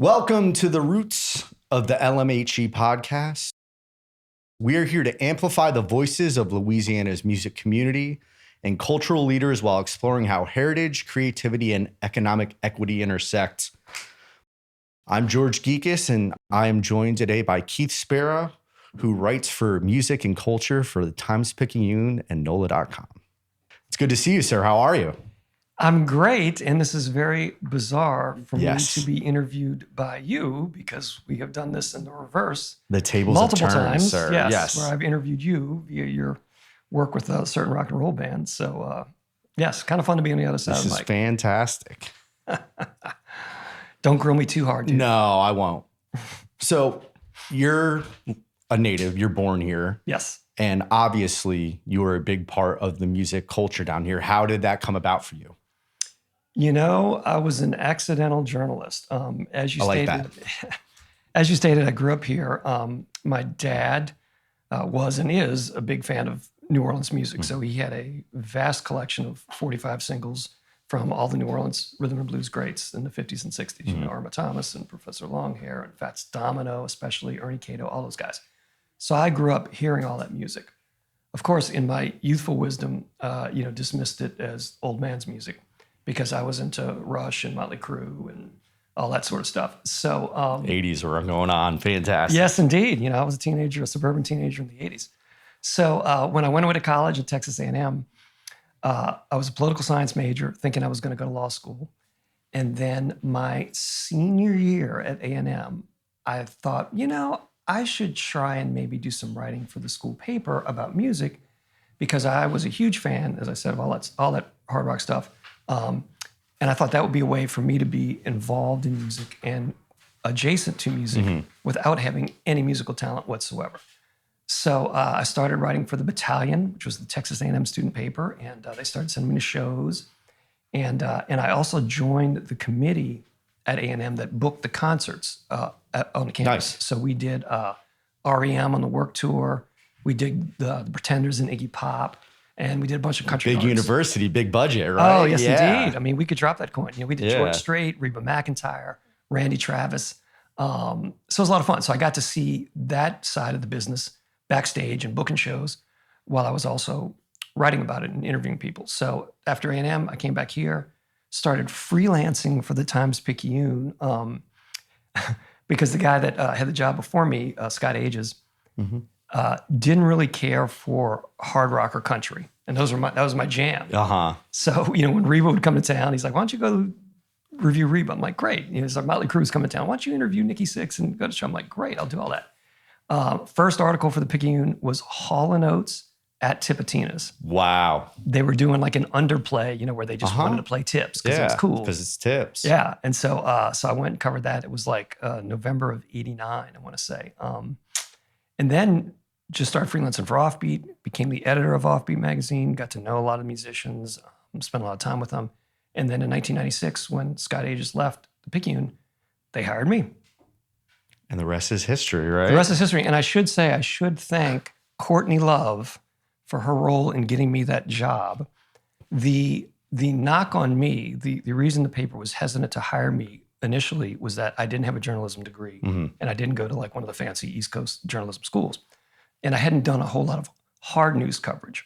Welcome to the Roots of the LMHE podcast. We are here to amplify the voices of Louisiana's music community and cultural leaders while exploring how heritage, creativity, and economic equity intersect. I'm George Geekus, and I am joined today by Keith Spera, who writes for music and culture for the times-picayune and NOLA.com. It's good to see you, sir. How are you? I'm great, and this is very bizarre for me to be interviewed by you because we have done this in the reverse. The tables multiple have turned, times, sir. yes, where I've interviewed you via your work with a certain rock and roll band. So, yes, kind of fun to be on the other side of the mic. This is fantastic. Don't grill me too hard, dude. No, I won't. So, you're a native. You're born here. Yes. And obviously, you were a big part of the music culture down here. How did that come about for you? You know, I was an accidental journalist. As you stated, I grew up here. My dad was and is a big fan of New Orleans music. So he had a vast collection of 45 singles from all the New Orleans rhythm and blues greats in the 50s and 60s. You know, Irma Thomas and Professor Longhair and Fats Domino, especially Ernie Cato, all those guys. So I grew up hearing all that music. Of course, in my youthful wisdom, dismissed it as old man's music because I was into Rush and Motley Crue and all that sort of stuff. So 80s were going on. Fantastic. Yes, indeed. You know, I was a teenager, a suburban teenager in the 80s. So when I went away to college at Texas A&M, I was a political science major thinking I was going to go to law school. And then my senior year at A&M, I thought, I should try and maybe do some writing for the school paper about music because I was a huge fan, as I said, of all that hard rock stuff. And I thought that would be a way for me to be involved in music and adjacent to music without having any musical talent whatsoever. So I started writing for the Battalion, which was the Texas A&M student paper, and they started sending me to shows. And I also joined the committee at A&M that booked the concerts on the campus. Nice. So we did REM on the work tour. We did the Pretenders and Iggy Pop. And we did a bunch of country Big artists. university, big budget, right? Oh, yes, indeed. I mean, we could drop that coin. We did George Strait, Reba McEntire, Randy Travis. So it was a lot of fun. So I got to see that side of the business backstage and booking shows while I was also writing about it and interviewing people. So after A&M, I came back here, started freelancing for the Times-Picayune because the guy that had the job before me, Scott Ages, didn't really care for hard rock or country. And that was my jam. So, when Reba would come to town, he's like, why don't you go review Reba? I'm like, great. He's like, Motley Crue's coming to town. Why don't you interview Nikki Sixx and go to the show? I'm like, great, I'll do all that. First article for the Picayune was Hall & Oates at Tipitina's. Wow. They were doing like an underplay, where they just wanted to play tips because it was cool. Because it's tips. Yeah. And so I went and covered that. It was like November of 89, I want to say. And then just started freelancing for Offbeat, became the editor of Offbeat magazine, got to know a lot of musicians, spent a lot of time with them. And then in 1996, when Scott Ages left the Picayune, they hired me. And the rest is history, right? The rest is history. And I should thank Courtney Love for her role in getting me that job. The knock on me, the reason the paper was hesitant to hire me initially was that I didn't have a journalism degree and I didn't go to like one of the fancy East Coast journalism schools. And I hadn't done a whole lot of hard news coverage.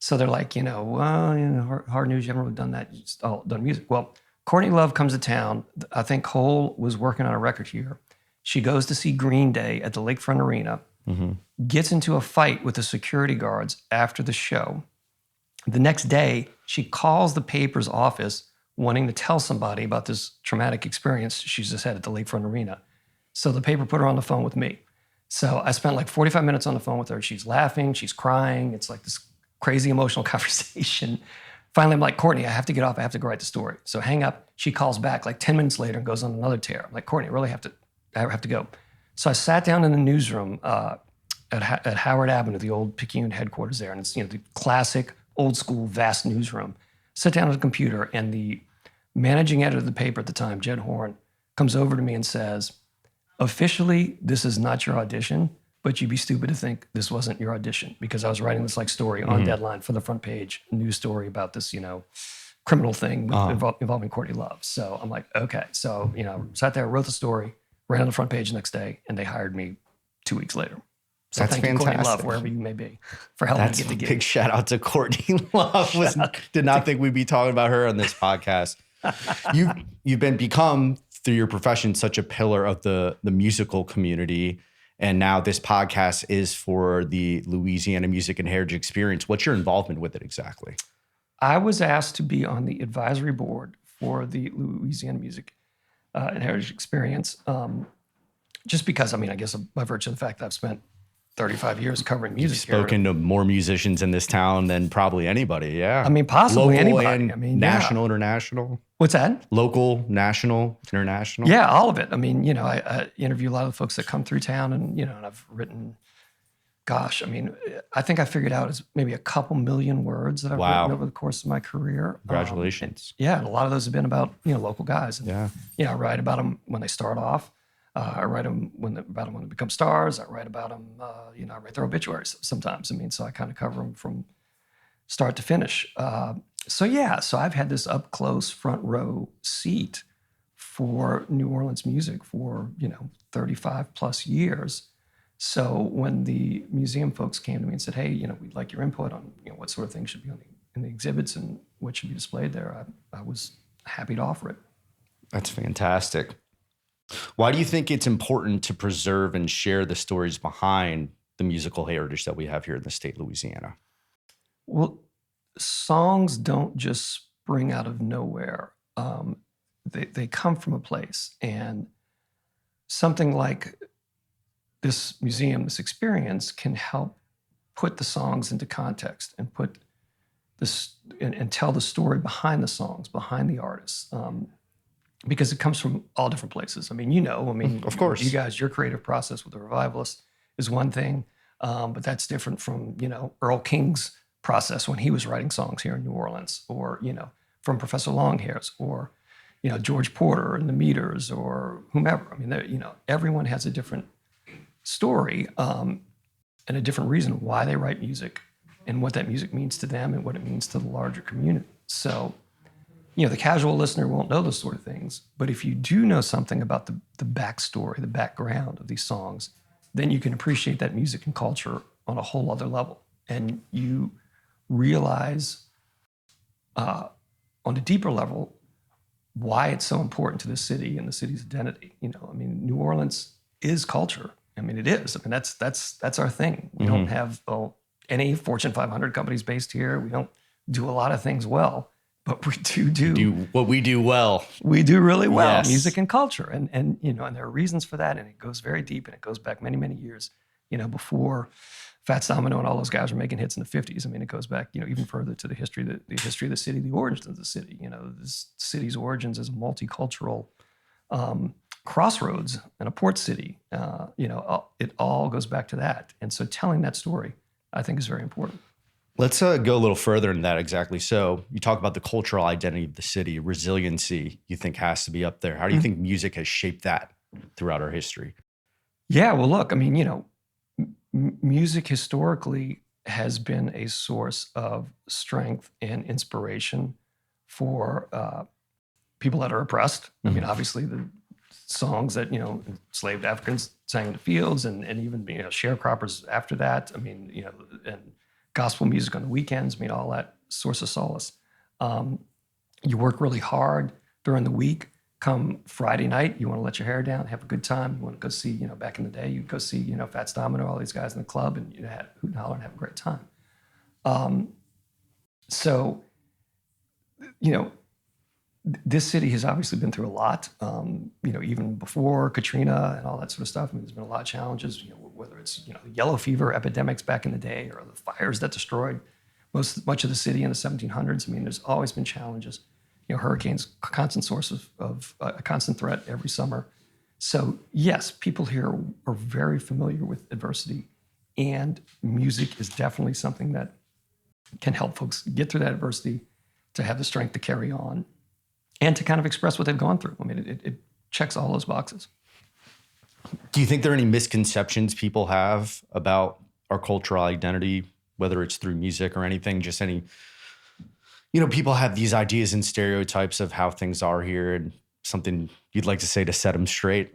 So they're like, hard news, you haven't really done that. You just all done music. Well, Courtney Love comes to town. I think Cole was working on a record here. She goes to see Green Day at the Lakefront Arena, gets into a fight with the security guards after the show. The next day, she calls the paper's office wanting to tell somebody about this traumatic experience she's just had at the Lakefront Arena. So the paper put her on the phone with me. So I spent like 45 minutes on the phone with her. She's laughing, she's crying. It's like this crazy emotional conversation. Finally, I'm like, Courtney, I have to get off. I have to go write the story. So hang up. She calls back like 10 minutes later and goes on another tear. I'm like, Courtney, I really have to go. So I sat down in the newsroom at Howard Avenue, the old Picayune headquarters there. And it's, the classic old school vast newsroom. Sit down at the computer and the managing editor of the paper at the time, Jed Horn, comes over to me and says, officially, this is not your audition, but you'd be stupid to think this wasn't your audition because I was writing this like story on deadline for the front page news story about this, criminal thing involving Courtney Love. So I'm like, okay. So, sat there, wrote the story, ran on the front page the next day, and they hired me 2 weeks later. So That's thank you, fantastic. Courtney Love, wherever you may be, for helping me get the gig. Big shout out to Courtney Love. Did not think we'd be talking about her on this podcast. You've become through your profession such a pillar of the musical community, and now this podcast is for the Louisiana Music and Heritage Experience. What's your involvement with it exactly? I was asked to be on the advisory board for the Louisiana Music and Heritage Experience, just because, I guess by virtue of the fact that I've spent 35 years covering music. You've spoken to more musicians in this town than probably anybody. Yeah. Possibly local anybody. And national, international. What's that? Local, national, international. Yeah, all of it. I interview a lot of the folks that come through town, and I've written, I think I figured out it's maybe a couple million words that I've written over the course of my career. Congratulations. And a lot of those have been about, local guys. And, I write about them when they start off. I write them when they become stars. I write about them, I write their obituaries sometimes. So I kind of cover them from start to finish. So I've had this up close front row seat for New Orleans music for, 35 plus years. So when the museum folks came to me and said, hey, we'd like your input on, what sort of things should be in the exhibits and what should be displayed there, I was happy to offer it. That's fantastic. Why do you think it's important to preserve and share the stories behind the musical heritage that we have here in the state of Louisiana? Well, songs don't just spring out of nowhere. They come from a place, and something like this museum, this experience, can help put the songs into context and put this and tell the story behind the songs, behind the artists. Because it comes from all different places. Of course, you guys, your creative process with the revivalists is one thing, but that's different from, Earl King's process when he was writing songs here in New Orleans, or, from Professor Longhairs, or, George Porter and the Meters, or whomever. Everyone has a different story and a different reason why they write music and what that music means to them and what it means to the larger community. So, the casual listener won't know those sort of things. But if you do know something about the backstory, the background of these songs, then you can appreciate that music and culture on a whole other level. And you realize on a deeper level why it's so important to the city and the city's identity. New Orleans is culture. It is. That's our thing. We don't have any Fortune 500 companies based here. We don't do a lot of things well. But we do what we do well. We do really well, yes. Music and culture. And there are reasons for that. And it goes very deep, and it goes back many, many years, before Fats Domino and all those guys were making hits in the 50s. It goes back, even further to the history of the city, the origins of the city. This city's origins as a multicultural crossroads and a port city. It all goes back to that. And so telling that story, I think, is very important. Let's go a little further into that exactly. So you talk about the cultural identity of the city, resiliency, you think has to be up there. How do you think music has shaped that throughout our history? Yeah, well, look, music historically has been a source of strength and inspiration for people that are oppressed. Obviously the songs that, enslaved Africans sang in the fields, and even, sharecroppers after that. And gospel music on the weekends, all that source of solace. You work really hard during the week. Come Friday night, you want to let your hair down, have a good time. You want to go see, back in the day, you'd go see, Fats Domino, all these guys in the club, and you had hoot and holler and have a great time. This city has obviously been through a lot, even before Katrina and all that sort of stuff. There's been a lot of challenges, whether it's, the yellow fever epidemics back in the day, or the fires that destroyed much of the city in the 1700s. There's always been challenges. Hurricanes, a constant source of a constant threat every summer. So yes, people here are very familiar with adversity, and music is definitely something that can help folks get through that adversity, to have the strength to carry on, and to kind of express what they've gone through. It checks all those boxes. Do you think there are any misconceptions people have about our cultural identity, whether it's through music or anything, just any, People have these ideas and stereotypes of how things are here, and something you'd like to say to set them straight.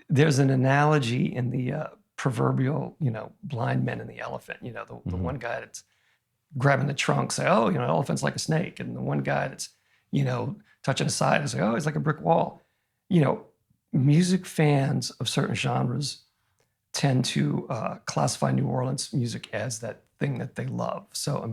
There's an analogy in the proverbial, blind men and the elephant. The one guy that's grabbing the trunk, say, oh, elephant's like a snake. And the one guy that's, touching the side and say, oh, he's like a brick wall. Music fans of certain genres tend to classify New Orleans music as that thing that they love. So,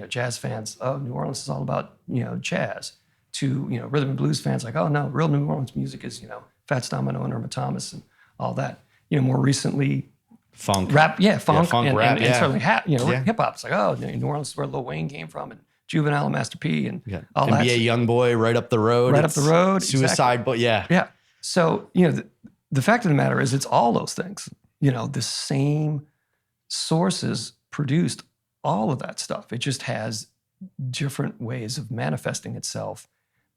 jazz fans, oh, New Orleans is all about, jazz. To, rhythm and blues fans, like, oh, no, real New Orleans music is, Fats Domino and Irma Thomas and all that. More recently, funk, rap, funk, funk, rap, and certainly hip hop. It's like, oh, New Orleans is where Lil Wayne came from, and Juvenile and Master P, and all that. NBA Youngboy, right up the road. Suicide, exactly. But yeah. So the fact of the matter is, it's all those things. The same sources produced all of that stuff. It just has different ways of manifesting itself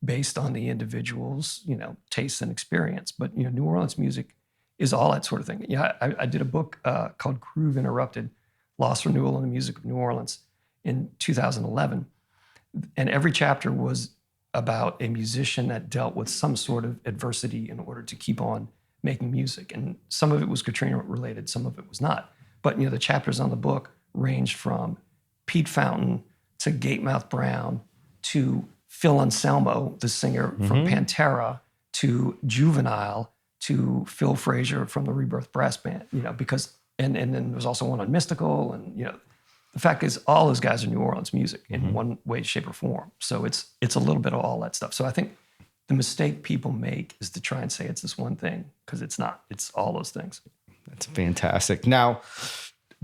based on the individual's, tastes and experience. But, New Orleans music is all that sort of thing. I did a book called Groove Interrupted, Lost Renewal in the Music of New Orleans in 2011. And every chapter was about a musician that dealt with some sort of adversity in order to keep on making music. And some of it was Katrina related, some of it was not. But, the chapters on the book ranged from Pete Fountain to Gatemouth Brown to Phil Anselmo, the singer from Pantera, to Juvenile, to Phil Frazier from the Rebirth Brass Band, because, and then there was also one on Mystical, and, the fact is all those guys are New Orleans music in one way, shape, or form. So it's a little bit of all that stuff. So I think the mistake people make is to try and say it's this one thing, because it's not. It's all those things. That's fantastic. Now,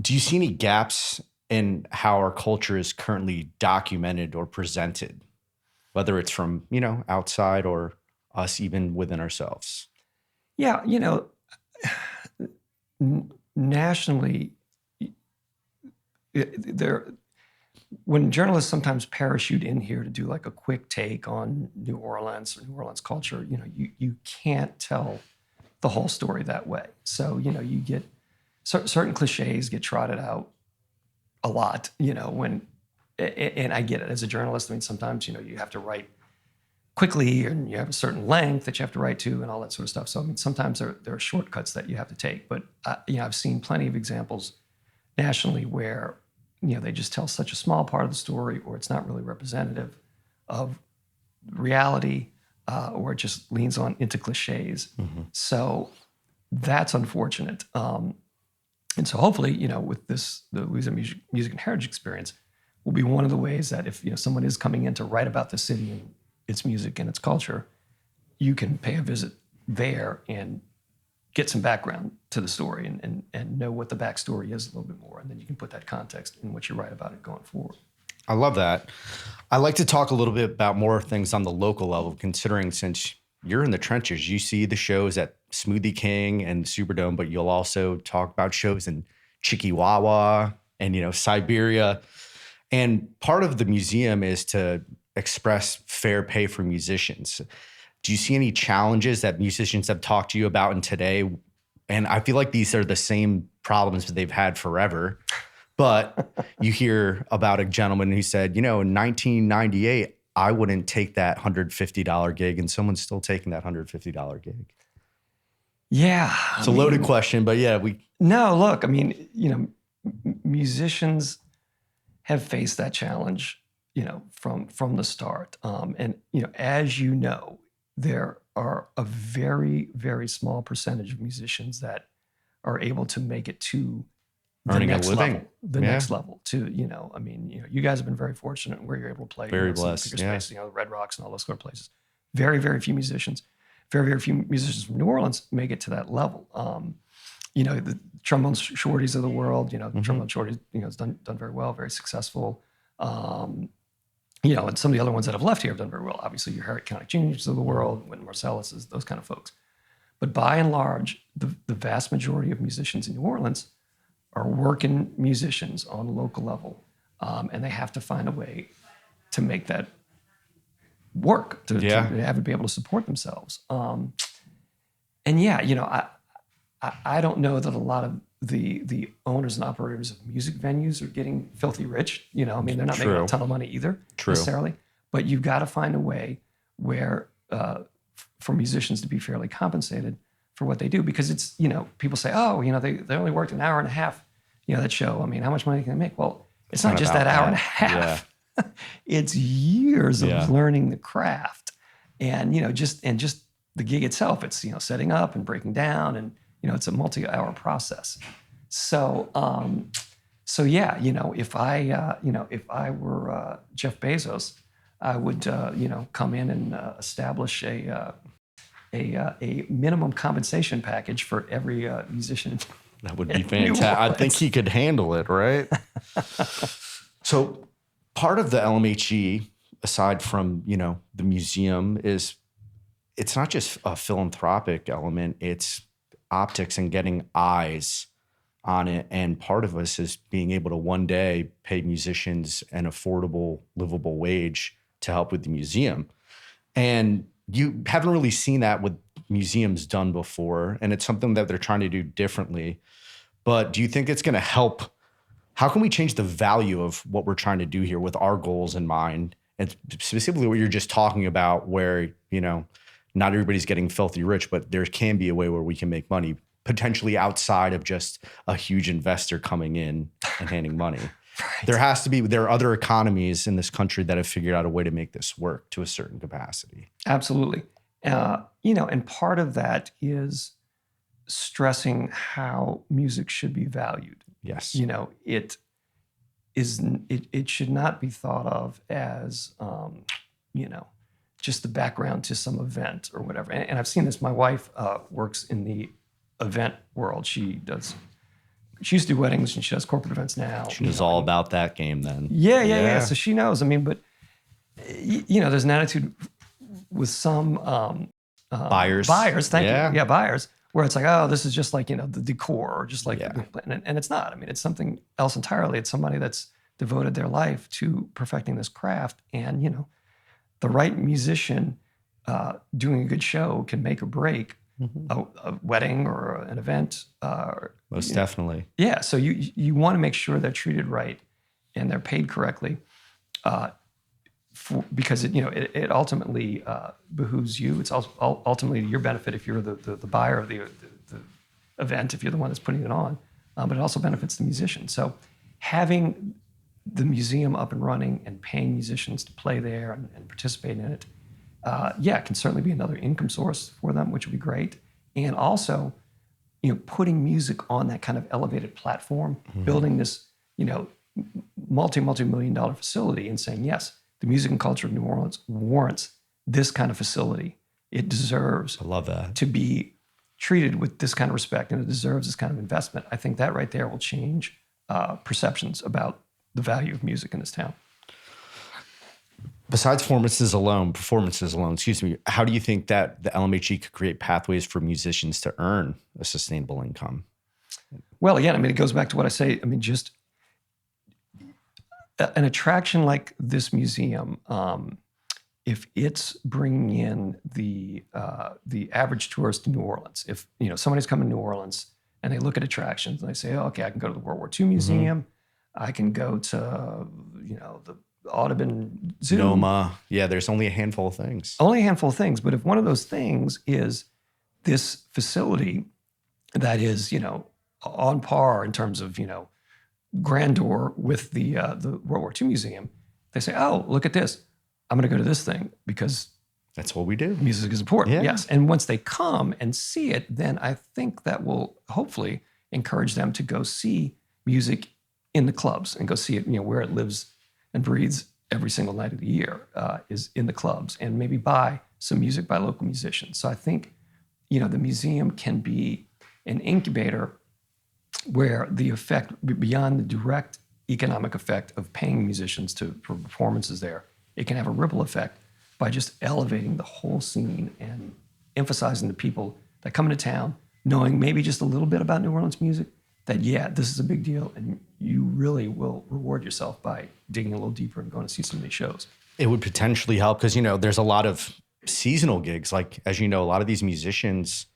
do you see any gaps in how our culture is currently documented or presented, whether it's from, outside or us even within ourselves? Yeah, nationally, when journalists sometimes parachute in here to do like a quick take on New Orleans or New Orleans culture, you can't tell the whole story that way. So, you get certain cliches get trotted out a lot, and I get it as a journalist. Sometimes, you have to write quickly, and you have a certain length that you have to write to and all that sort of stuff. So, sometimes there are shortcuts that you have to take. But, I've seen plenty of examples nationally where, they just tell such a small part of the story, or it's not really representative of reality, or it just leans on into cliches. So that's unfortunate. And so hopefully, with this, the Louisiana Music and Heritage Experience will be one of the ways that if, someone is coming in to write about the city and its music and its culture, you can pay a visit there and get some background to the story and know what the backstory is a little bit more. And then you can put that context in what you write about it going forward. I love that. I like to talk a little bit about more things on the local level, considering since you're in the trenches, you see the shows at Smoothie King and Superdome, but you'll also talk about shows in Chiquiwawa and, Siberia. And part of the museum is to express fair pay for musicians. Do you see any challenges that musicians have talked to you about in today? And I feel like these are the same problems that they've had forever. But you hear about a gentleman who said, in 1998, I wouldn't take that $150 gig, and someone's still taking that $150 gig. Yeah. It's a loaded question, but yeah, No, look, musicians have faced that challenge, from the start. And, as you know, there are a very, very small percentage of musicians that are able to make it to the earning next a living. level, next level to, you guys have been very fortunate where you're able to play. Very blessed. Space, the Red Rocks and all those sort of places. Very, very few musicians, very, very few musicians from New Orleans make it to that level. The trombone shorties of the world, the trombone shorties, has done very well, very successful. And some of the other ones that have left here have done very well. Obviously, your Harriet Connick Juniors of the world, Wynton Marsalis's, those kind of folks. But by and large, the vast majority of musicians in New Orleans are working musicians on a local level, and they have to find a way to make that work, to have it be able to support themselves. I don't know that a lot of the owners and operators of music venues are getting filthy rich. You know, I mean, they're not making True. a ton of money either True. necessarily. But you've got to find a way where for musicians to be fairly compensated for what they do, because it's, you know, people say, oh, you know, they only worked an hour and a half, you know, that show. I mean, how much money can they make? Well, it's not just that hour and a half. Yeah. It's years of learning the craft, and, you know, just the gig itself. It's, you know, setting up and breaking down, and, you know, it's a multi-hour process. So, so yeah, you know, if I were Jeff Bezos, I would, you know, come in and establish a minimum compensation package for every musician. That would be fantastic. I think he could handle it, right? So part of the LMHE, aside from, you know, the museum, is it's not just a philanthropic element, it's optics and getting eyes on it. And part of us is being able to one day pay musicians an affordable, livable wage to help with the museum. And you haven't really seen that with museums done before, and it's something that they're trying to do differently. But do you think it's going to help? How can we change the value of what we're trying to do here with our goals in mind? And specifically what you're just talking about, where, you know, not everybody's getting filthy rich, but there can be a way where we can make money, potentially outside of just a huge investor coming in and handing money. Right. There are other economies in this country that have figured out a way to make this work to a certain capacity. Absolutely. You know, and part of that is stressing how music should be valued. Yes. You know, it should not be thought of as, you know, just the background to some event or whatever. And I've seen this. My wife works in the event world. She used to do weddings, and she does corporate events now. She knows all about that game then. Yeah. So she knows. I mean, but, you know, there's an attitude with some buyers. Thank you. Yeah, buyers. Where it's like, oh, this is just like, you know, the decor, or just like, and it's not. I mean, it's something else entirely. It's somebody that's devoted their life to perfecting this craft. And, you know, the right musician doing a good show can make or break a wedding or an event. Most definitely. Yeah. So you want to make sure they're treated right and they're paid correctly, because it ultimately behooves you. It's ultimately to your benefit if you're the buyer of the event, if you're the one that's putting it on, but it also benefits the musician. So having the museum up and running and paying musicians to play there and participate in it, can certainly be another income source for them, which would be great. And also, you know, putting music on that kind of elevated platform, building this, you know, multi-million-dollar facility, and saying, yes, the music and culture of New Orleans warrants this kind of facility. It deserves to be treated with this kind of respect, and it deserves this kind of investment. I think that right there will change perceptions about the value of music in this town. Besides performances alone, how do you think that the LMHE could create pathways for musicians to earn a sustainable income? Well, again, I mean, it goes back to what I say. I mean, just an attraction like this museum, if it's bringing in the average tourist to New Orleans, if, you know, somebody's coming to New Orleans and they look at attractions and they say, oh, okay, I can go to the World War II Museum, I can go to, you know, the Audubon Zoo. NOLA. Yeah, there's only a handful of things. But if one of those things is this facility that is, you know, on par in terms of, you know, grandeur with the World War II Museum, they say, oh, look at this. I'm going to go to this thing because that's what we do. Music is important. Yeah. Yes. And once they come and see it, then I think that will hopefully encourage them to go see music in the clubs and go see it, you know, where it lives and breathes every single night of the year, is in the clubs, and maybe buy some music by local musicians. So I think, you know, the museum can be an incubator where the effect, beyond the direct economic effect of paying musicians for performances there, it can have a ripple effect by just elevating the whole scene and emphasizing the people that come into town, knowing maybe just a little bit about New Orleans music, that, yeah, this is a big deal, and you really will reward yourself by digging a little deeper and going to see some of these shows. It would potentially help because, you know, there's a lot of seasonal gigs. Like, as you know, a lot of these musicians,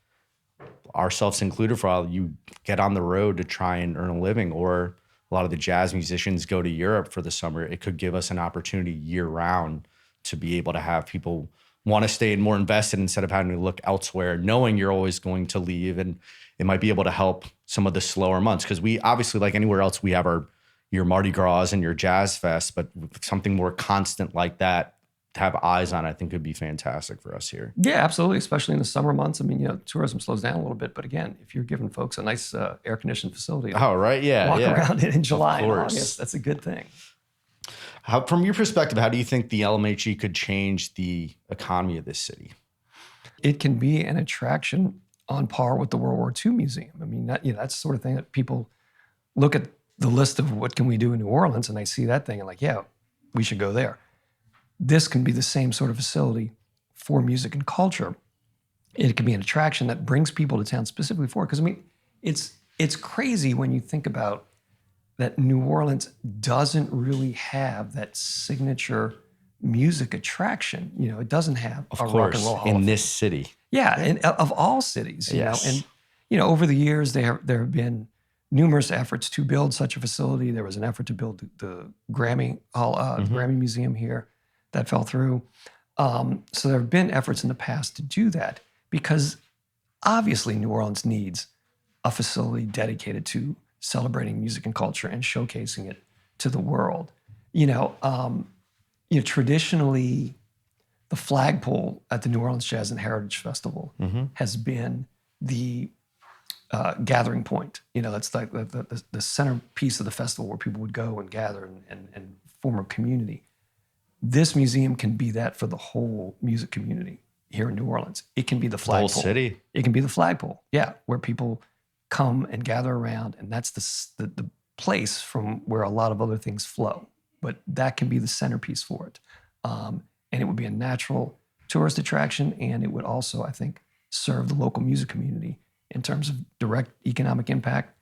ourselves included, for all you get on the road to try and earn a living, or a lot of the jazz musicians go to Europe for the summer, it could give us an opportunity year round to be able to have people want to stay and more invested instead of having to look elsewhere, knowing you're always going to leave. And it might be able to help some of the slower months. Because we obviously, like anywhere else, we have your Mardi Gras and your Jazz Fest, but something more constant like that to have eyes on, I think could be fantastic for us here. Yeah, absolutely. Especially in the summer months. I mean, tourism slows down a little bit, but again, if you're giving folks a nice air-conditioned facility, oh, right. Yeah. walk around in July and course. August, that's a good thing. From your perspective, how do you think the LMHE could change the economy of this city? It can be an attraction on par with the World War II Museum. I mean, that's the sort of thing that people look at the list of what can we do in New Orleans, and they see that thing and like, yeah, we should go there. This can be the same sort of facility for music and culture. It can be an attraction that brings people to town specifically for it. Because I mean, it's crazy when you think about that New Orleans doesn't really have that signature music attraction. It doesn't have of a course, rock and roll hall in of this city. Yeah, and of all cities, Yes. and over the years there have been numerous efforts to build such a facility. There was an effort to build the Grammy Hall, the Grammy Museum here, that fell through. So there have been efforts in the past to do that because obviously New Orleans needs a facility dedicated to celebrating music and culture and showcasing it to the world. Traditionally, the flagpole at the New Orleans Jazz and Heritage Festival has been the gathering point. That's like the centerpiece of the festival where people would go and gather and form a community. This museum can be that for the whole music community here in New Orleans. It can be the flagpole. The whole city. It can be the flagpole, yeah, where people come and gather around, and that's the place from where a lot of other things flow. But that can be the centerpiece for it. And it would be a natural tourist attraction, and it would also, I think, serve the local music community in terms of direct economic impact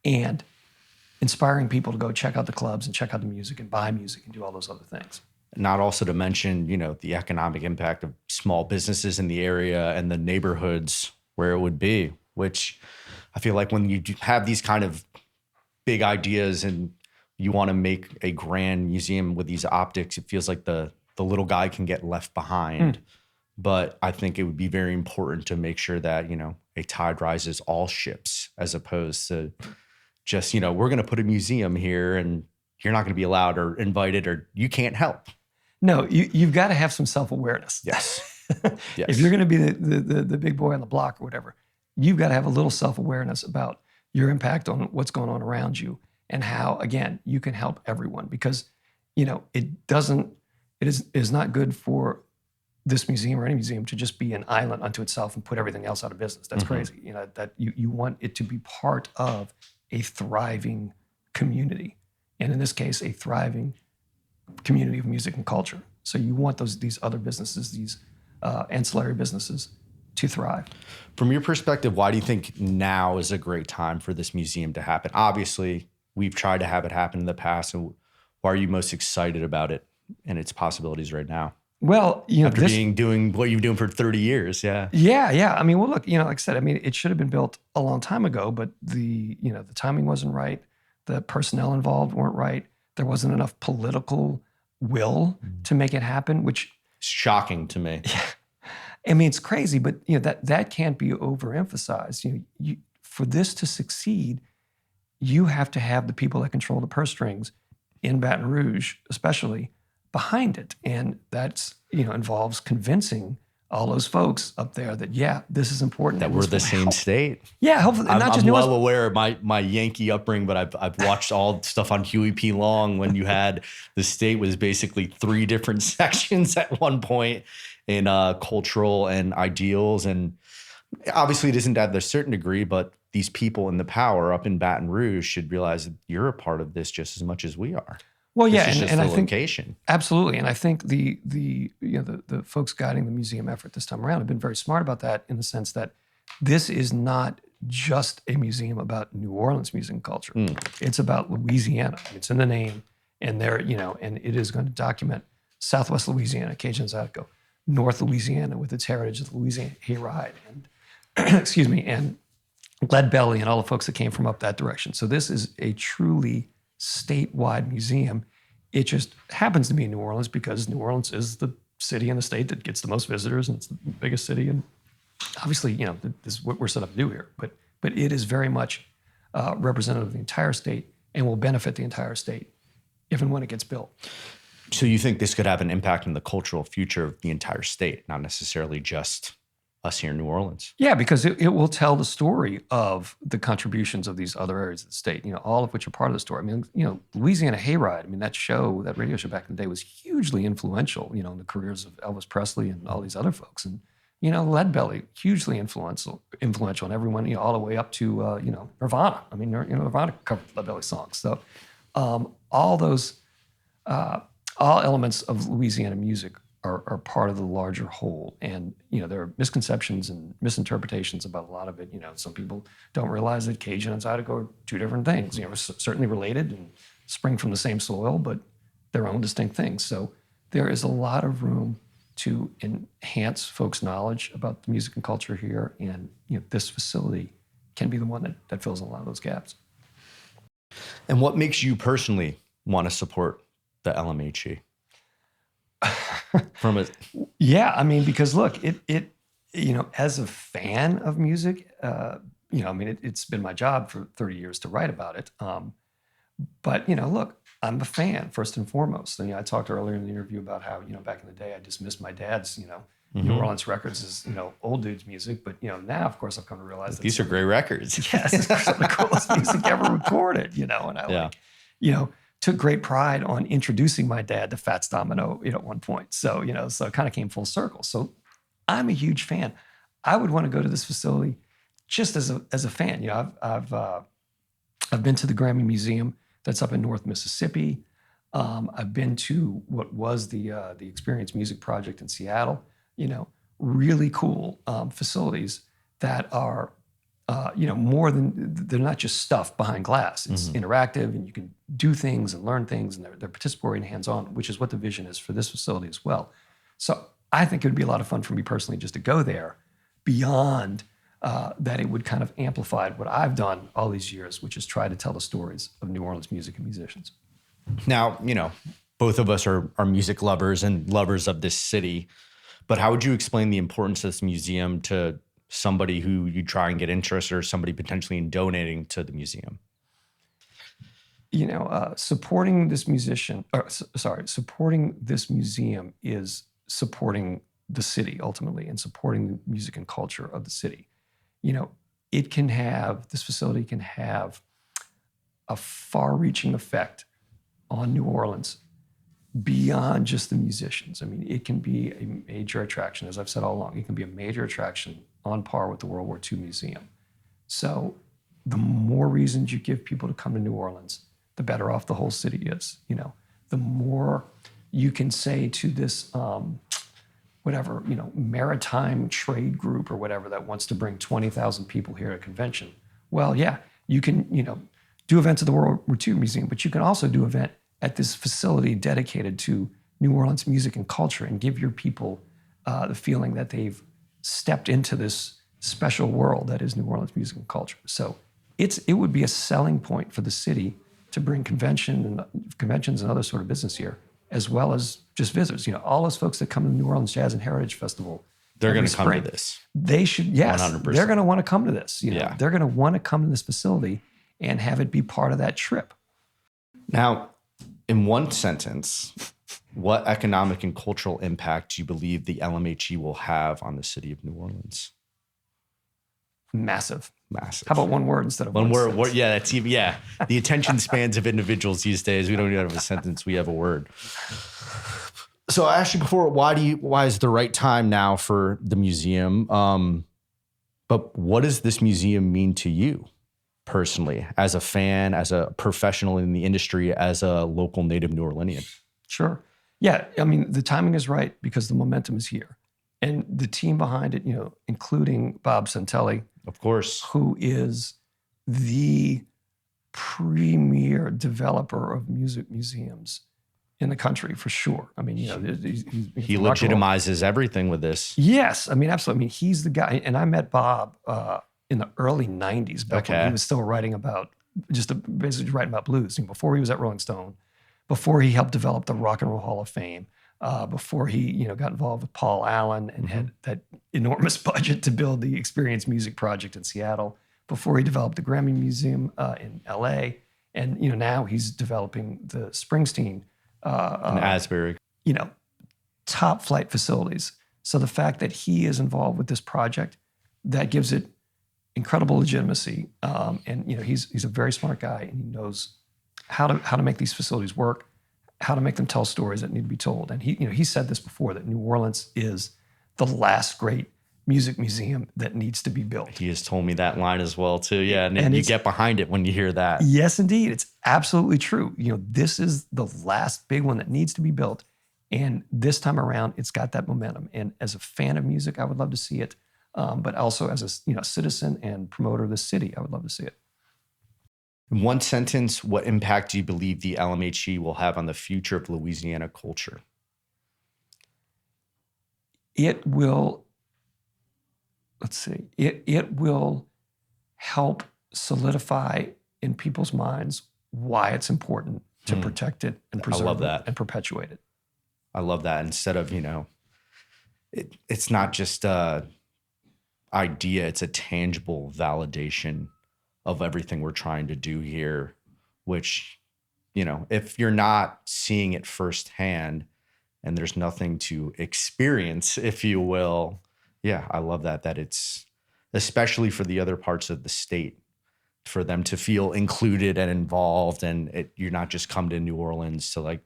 and inspiring people to go check out the clubs and check out the music and buy music and do all those other things. Not also to mention, the economic impact of small businesses in the area and the neighborhoods where it would be, which I feel like when you have these kind of big ideas and you want to make a grand museum with these optics, it feels like the little guy can get left behind. But I think it would be very important to make sure that, a tide rises all ships, as opposed to just, we're going to put a museum here and you're not going to be allowed or invited or you can't help. No, you've got to have some self-awareness. Yes. Yes. If you're going to be the big boy on the block or whatever, you've got to have a little self-awareness about your impact on what's going on around you and how, again, you can help everyone. Because, it is not good for this museum or any museum to just be an island unto itself and put everything else out of business. That's crazy. That you want it to be part of a thriving community. And in this case, a thriving community of music and culture. So you want these other businesses, these ancillary businesses, to thrive. From your perspective, why do you think now is a great time for this museum to happen? Obviously, we've tried to have it happen in the past. And why are you most excited about it and its possibilities right now? Well, after doing what you've been doing for 30 years, yeah. Yeah. I mean, well, look, like I said, it should have been built a long time ago, but the timing wasn't right. The personnel involved weren't right. There wasn't enough political will to make it happen, which is shocking to me. Yeah. I mean, it's crazy, but that can't be overemphasized. For this to succeed, you have to have the people that control the purse strings in Baton Rouge, especially, behind it, and that's involves convincing all those folks up there that this is important. That we're the same state. Yeah, hopefully. I'm not just well aware of my Yankee upbringing, but I've watched all stuff on Huey P. Long when you had the state was basically 3 different sections at one point in cultural and ideals, and obviously it isn't at a certain degree, but these people in the power up in Baton Rouge should realize that you're a part of this just as much as we are. Well, this yeah, is just and the I think location. Absolutely, and I think the folks guiding the museum effort this time around have been very smart about that, in the sense that this is not just a museum about New Orleans music and culture. It's about Louisiana. It's in the name, and and it is going to document Southwest Louisiana, Cajun Zydeco, North Louisiana with its heritage of the Louisiana Hayride, and excuse me, and Lead Belly and all the folks that came from up that direction. So this is a truly statewide museum. It just happens to be in New Orleans because New Orleans is the city in the state that gets the most visitors, and it's the biggest city. And obviously, this is what we're set up to do here. But it is very much representative of the entire state and will benefit the entire state if and when it gets built. So you think this could have an impact on the cultural future of the entire state, not necessarily just us here in New Orleans? Yeah, because it will tell the story of the contributions of these other areas of the state, all of which are part of the story. I mean, Louisiana Hayride, that radio show back in the day was hugely influential, in the careers of Elvis Presley and all these other folks. And, Lead Belly, hugely influential in everyone, all the way up to, Nirvana. I mean, Nirvana covered Lead Belly songs. So all those, all elements of Louisiana music are part of the larger whole. And, there are misconceptions and misinterpretations about a lot of it. Some people don't realize that Cajun and Zydeco are two different things, certainly related and spring from the same soil, but their own distinct things. So there is a lot of room to enhance folks' knowledge about the music and culture here. And, this facility can be the one that fills a lot of those gaps. And what makes you personally want to support the LMHE? Because look, it as a fan of music, it's been my job for 30 years to write about it. But look, I'm a fan first and foremost. And I talked earlier in the interview about how, back in the day, I dismissed my dad's, New Orleans records as, old dude's music. But, now, of course, I've come to realize that these are great records. Yes, it's some of the coolest music ever recorded, and I took great pride on introducing my dad to Fats Domino, at one point. So, so it kind of came full circle. So I'm a huge fan. I would want to go to this facility just as a fan. I've been to the Grammy Museum that's up in North Mississippi. I've been to what was the Experience Music Project in Seattle. Really cool facilities that are more than, they're not just stuff behind glass. It's interactive, and you can do things and learn things, and they're participatory and hands-on, which is what the vision is for this facility as well. So I think it would be a lot of fun for me personally just to go there beyond that it would kind of amplify what I've done all these years, which is try to tell the stories of New Orleans music and musicians. Now, both of us are music lovers and lovers of this city, but how would you explain the importance of this museum to somebody who you try and get interested, or somebody potentially in donating to the museum? Supporting this museum is supporting the city ultimately, and supporting the music and culture of the city. This facility can have a far-reaching effect on New Orleans beyond just the musicians. I mean, it can be a major attraction, as I've said all along. It can be a major attraction on par with the World War II Museum. So the more reasons you give people to come to New Orleans, the better off the whole city is. The more you can say to this, maritime trade group or whatever that wants to bring 20,000 people here at a convention. Well, yeah, you can, do events at the World War II Museum, but you can also do event at this facility dedicated to New Orleans music and culture, and give your people the feeling that they've stepped into this special world that is New Orleans music and culture. So it would be a selling point for the city to bring conventions and other sort of business here, as well as just visitors. All those folks that come to the New Orleans Jazz and Heritage Festival, they're going to come to this. They should, yes, 100%. They're going to want to come to this. They're going to want to come to this facility and have it be part of that trip. Now, in one sentence, what economic and cultural impact do you believe the LMHE will have on the city of New Orleans? Massive. Massive. How about one word instead of one word? sentence? Yeah, that's even, yeah. The attention spans of individuals these days, we don't even have a sentence, we have a word. So I asked you before, why is the right time now for the museum? But what does this museum mean to you personally, as a fan, as a professional in the industry, as a local native New Orleanian? Sure. Yeah, I mean, the timing is right because the momentum is here. And the team behind it, including Bob Santelli, of course, who is the premier developer of music museums in the country, for sure. I mean, he legitimizes everything with this. Yes, I mean, absolutely. I mean, he's the guy. And I met Bob in the early 90s, back when he was still writing about, basically writing about blues. Before he was at Rolling Stone, before he helped develop the Rock and Roll Hall of Fame, before he got involved with Paul Allen and had that enormous budget to build the Experience Music Project in Seattle, before he developed the Grammy Museum in LA, and now he's developing the Springsteen in Asbury, top flight facilities. So the fact that he is involved with this project, that gives it incredible legitimacy. And he's a very smart guy, and he knows how to make these facilities work, how to make them tell stories that need to be told. And he said this before, that New Orleans is the last great music museum that needs to be built. He has told me that line as well too. Yeah, and you get behind it when you hear that. Yes, indeed, it's absolutely true. This is the last big one that needs to be built, and this time around, it's got that momentum. And as a fan of music, I would love to see it. But also as a citizen and promoter of the city, I would love to see it. In one sentence, what impact do you believe the LMHE will have on the future of Louisiana culture? It will, it will help solidify in people's minds why it's important to protect it and preserve it and perpetuate it. I love that. Instead of, it's not just a idea, it's a tangible validation of everything we're trying to do here, which, if you're not seeing it firsthand and there's nothing to experience, if you will, yeah, I love that it's, especially for the other parts of the state, for them to feel included and involved, and you're not just come to New Orleans to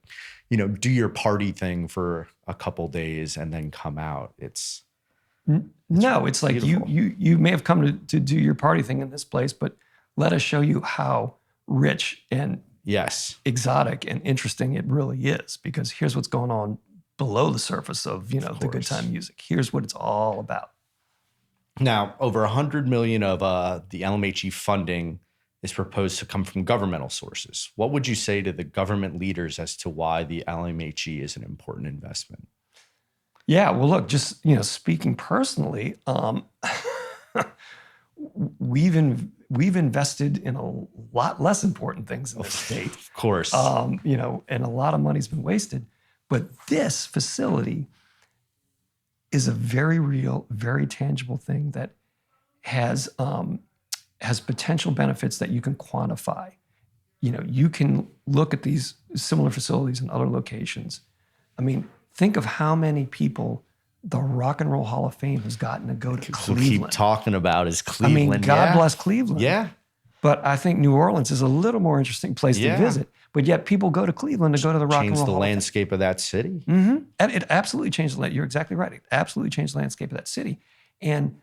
do your party thing for a couple days and then come out. It's like you may have come to do your party thing in this place, but let us show you how rich and exotic and interesting it really is, because here's what's going on below the surface of the good time music. Here's what it's all about. Now, over $100 million of the LMHE funding is proposed to come from governmental sources. What would you say to the government leaders as to why the LMHE is an important investment? Yeah, well, look, just speaking personally, we've invested in a lot less important things in this state. Of course. And a lot of money's been wasted. But this facility is a very real, very tangible thing that has potential benefits that you can quantify. You can look at these similar facilities in other locations. I mean, think of how many people the Rock and Roll Hall of Fame has gotten to go to Cleveland. Keep talking about is Cleveland. I mean, God bless Cleveland. Yeah. But I think New Orleans is a little more interesting place to visit. But yet people go to Cleveland to go to the Rock and Roll Hall of Fame. Changed the landscape of that city. Mm-hmm. And it absolutely changed the. You're exactly right. It absolutely changed the landscape of that city. And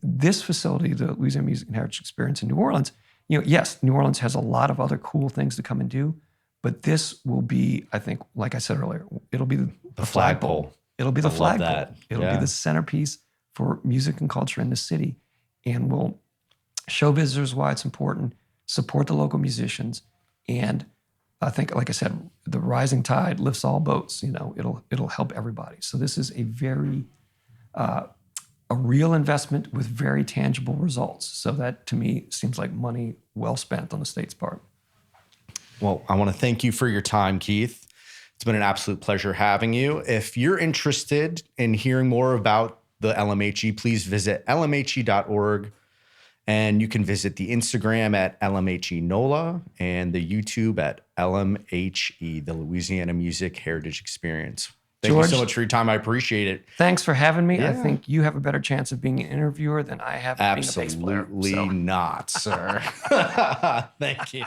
this facility, the Louisiana Music and Heritage Experience in New Orleans, yes, New Orleans has a lot of other cool things to come and do, but this will be, I think, like I said earlier, it'll be the flagpole. It'll be the flagpole. It'll be the centerpiece for music and culture in the city, and will show visitors why it's important, support the local musicians, and I think, like I said, the rising tide lifts all boats. It'll help everybody. So this is a very a real investment with very tangible results. So that, to me, seems like money well spent on the state's part. Well, I want to thank you for your time, Keith. It's been an absolute pleasure having you. If you're interested in hearing more about the LMHE, please visit lmhe.org. And you can visit the Instagram at LMHE NOLA and the YouTube at LMHE, the Louisiana Music Heritage Experience. Thank you so much for your time. I appreciate it. Thanks for having me. Yeah. I think you have a better chance of being an interviewer than I have of being a bass player. Absolutely not, sir. Thank you.